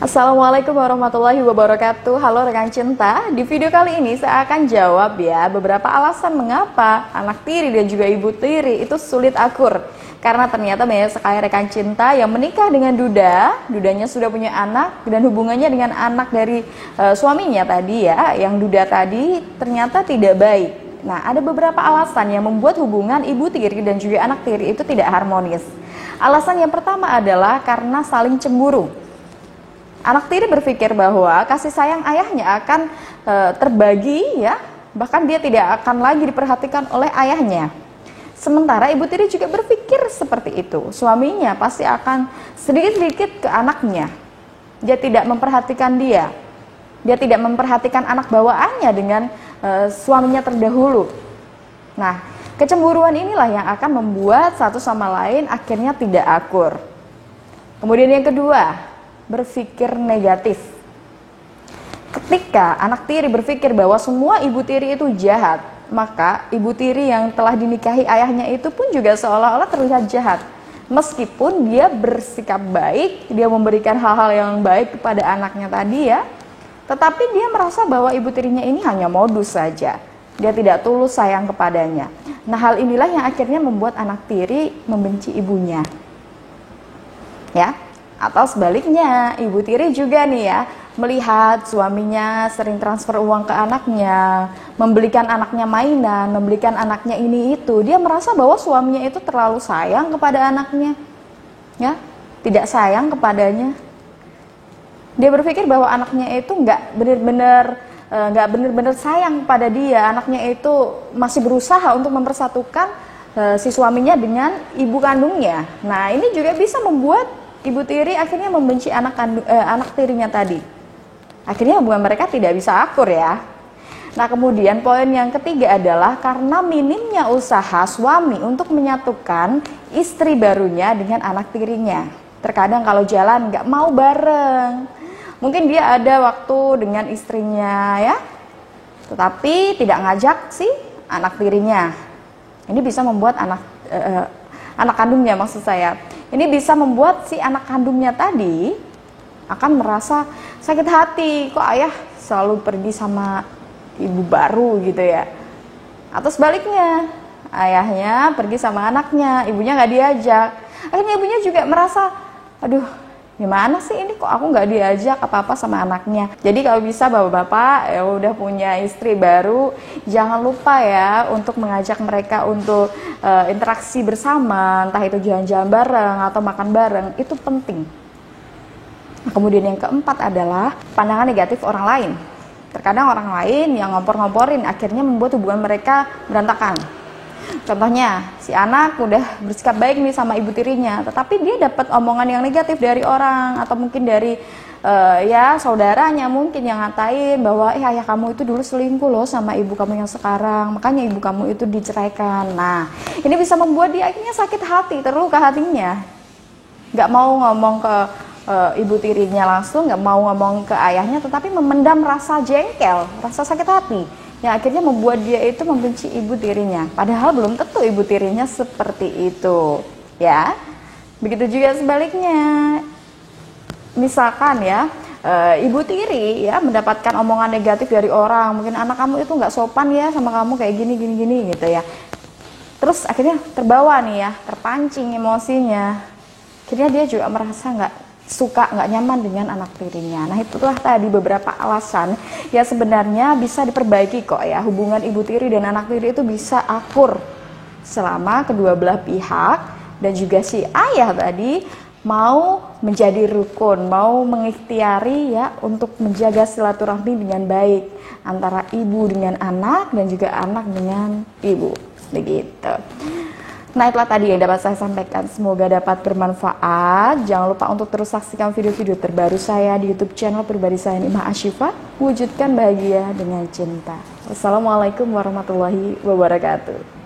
Assalamualaikum warahmatullahi wabarakatuh. Halo rekan cinta, di video kali ini saya akan jawab ya beberapa alasan mengapa anak tiri dan juga ibu tiri itu sulit akur. Karena ternyata banyak sekali rekan cinta yang menikah dengan dudanya sudah punya anak dan hubungannya dengan anak dari suaminya tadi ya, yang duda tadi ternyata tidak baik. Nah, ada beberapa alasan yang membuat hubungan ibu tiri dan juga anak tiri itu tidak harmonis. Alasan yang pertama adalah karena saling cemburu. Anak tiri berpikir bahwa kasih sayang ayahnya akan terbagi ya, bahkan dia tidak akan lagi diperhatikan oleh ayahnya. Sementara ibu tiri juga berpikir seperti itu, suaminya pasti akan sedikit-sedikit ke anaknya. Dia tidak memperhatikan dia tidak memperhatikan anak bawaannya dengan suaminya terdahulu. Nah, kecemburuan inilah yang akan membuat satu sama lain akhirnya tidak akur. Kemudian yang kedua, berpikir negatif. Ketika anak tiri berpikir bahwa semua ibu tiri itu jahat, maka ibu tiri yang telah dinikahi ayahnya itu pun juga seolah-olah terlihat jahat. Meskipun dia bersikap baik, dia memberikan hal-hal yang baik kepada anaknya tadi ya, tetapi dia merasa bahwa ibu tirinya ini hanya modus saja. Dia tidak tulus sayang kepadanya. Nah, hal inilah yang akhirnya membuat anak tiri membenci ibunya. Ya. Atau sebaliknya, ibu tiri juga nih ya, melihat suaminya sering transfer uang ke anaknya, membelikan anaknya mainan, membelikan anaknya ini itu. Dia merasa bahwa suaminya itu terlalu sayang kepada anaknya, ya, tidak sayang kepadanya. Dia berpikir bahwa anaknya itu nggak benar-benar sayang pada dia. Anaknya itu masih berusaha untuk mempersatukan si suaminya dengan ibu kandungnya. Nah, ini juga bisa membuat ibu tiri akhirnya membenci anak tirinya tadi. Akhirnya hubungan mereka tidak bisa akur ya. Nah, kemudian poin yang ketiga adalah karena minimnya usaha suami untuk menyatukan istri barunya dengan anak tirinya. Terkadang kalau jalan nggak mau bareng. Mungkin dia ada waktu dengan istrinya ya, tetapi tidak ngajak si anak tirinya. Ini bisa membuat anak kandungnya maksud saya. Ini bisa membuat si anak kandungnya tadi akan merasa sakit hati. Kok ayah selalu pergi sama ibu baru gitu ya. Atau sebaliknya, ayahnya pergi sama anaknya, ibunya nggak diajak. Akhirnya ibunya juga merasa, aduh gimana sih ini kok aku nggak diajak apa-apa sama anaknya. Jadi kalau bisa bapak-bapak ya udah punya istri baru, jangan lupa ya untuk mengajak mereka untuk interaksi bersama, entah itu jalan-jalan bareng atau makan bareng, itu penting. Nah, kemudian yang keempat adalah pandangan negatif orang lain. Terkadang orang lain yang ngompor-ngomporin akhirnya membuat hubungan mereka berantakan. Contohnya, si anak udah bersikap baik nih sama ibu tirinya, tetapi dia dapat omongan yang negatif dari orang atau mungkin dari ya saudaranya mungkin yang ngatain bahwa ayah kamu itu dulu selingkuh loh sama ibu kamu yang sekarang, makanya ibu kamu itu diceraikan. Nah, ini bisa membuat dia akhirnya sakit hati, terluka hatinya, nggak mau ngomong ke ibu tirinya langsung, nggak mau ngomong ke ayahnya, tetapi memendam rasa jengkel, rasa sakit hati, yang akhirnya membuat dia itu membenci ibu tirinya. Padahal belum tentu ibu tirinya seperti itu, ya. Begitu juga sebaliknya. Misalkan ya, ibu tiri ya mendapatkan omongan negatif dari orang, mungkin anak kamu itu nggak sopan ya sama kamu kayak gini gitu ya. Terus akhirnya terbawa nih ya, terpancing emosinya. Akhirnya dia juga merasa nggak suka, nggak nyaman dengan anak tirinya. Nah, itulah tadi beberapa alasan ya sebenarnya bisa diperbaiki kok ya. Hubungan ibu tiri dan anak tiri itu bisa akur selama kedua belah pihak dan juga si ayah tadi mau menjadi rukun, mau mengikhtiari ya untuk menjaga silaturahmi dengan baik antara ibu dengan anak dan juga anak dengan ibu, begitu. Nah, itulah tadi yang dapat saya sampaikan. Semoga dapat bermanfaat. Jangan lupa untuk terus saksikan video-video terbaru saya di YouTube channel pribadi saya, Nimah Ashifa. Wujudkan bahagia dengan cinta. Wassalamualaikum warahmatullahi wabarakatuh.